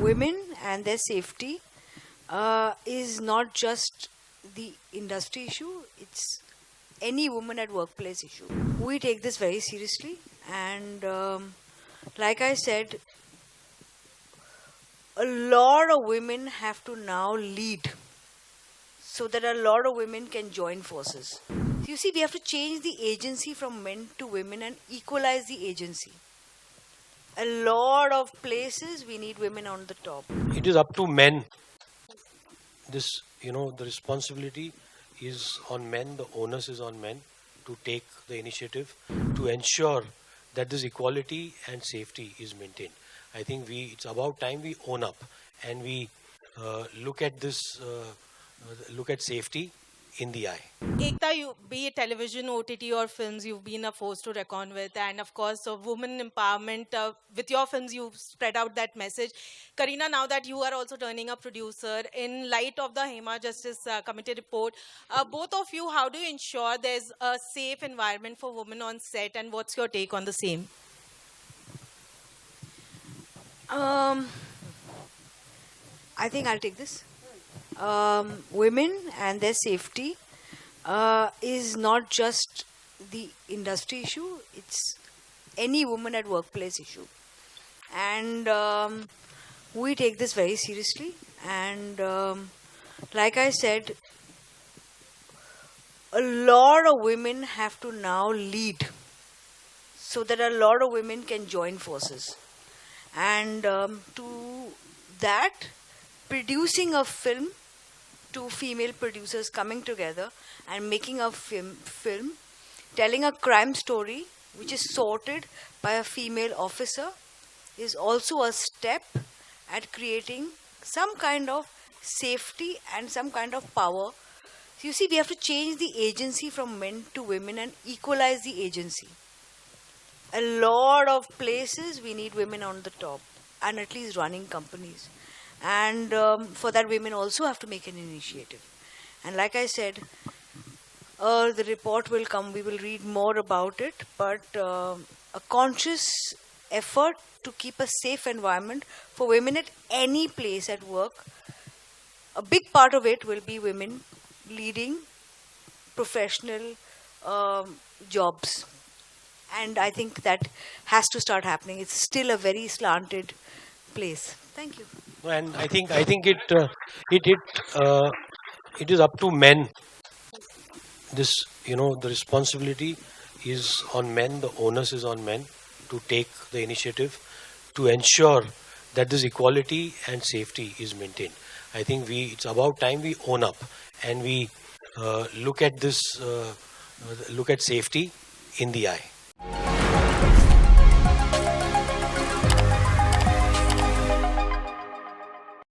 women and their safety is not just the industry issue, it's any woman at workplace issue. We take this very seriously, and like I said, a lot of women have to now lead so that a lot of women can join forces. You see, we have to change the agency from men to women and equalize the agency. A lot of places we need women on the top. It is up to men. The responsibility is on men, the onus is on men to take the initiative to ensure that this equality and safety is maintained. I think it's about time we own up and we look at safety in the eye. Ekta, be it television, OTT or films, you've been a force to reckon with. And of course, women empowerment, with your films, you've spread out that message. Kareena, now that you are also turning a producer, in light of the Hema Justice Committee report, both of you, how do you ensure there's a safe environment for women on set, and what's your take on the same? I think I'll take this. Women and their safety is not just the industry issue, it's any woman at workplace issue. And we take this very seriously. And like I said, a lot of women have to now lead so that a lot of women can join forces. And to that, producing a film, two female producers coming together and making a film telling a crime story which is sorted by a female officer is also a step at creating some kind of safety and some kind of power. So you see, we have to change the agency from men to women and equalize the agency. A lot of places we need women on the top and at least running companies. And for that, women also have to make an initiative. And like I said, the report will come, we will read more about it, but a conscious effort to keep a safe environment for women at any place at work. A big part of it will be women leading professional jobs. And I think that has to start happening. It's still a very slanted place. Thank you. And I think it is up to men. The responsibility is on men, the onus is on men to take the initiative to ensure that this equality and safety is maintained. I think it's about time we own up and we look at safety in the eye.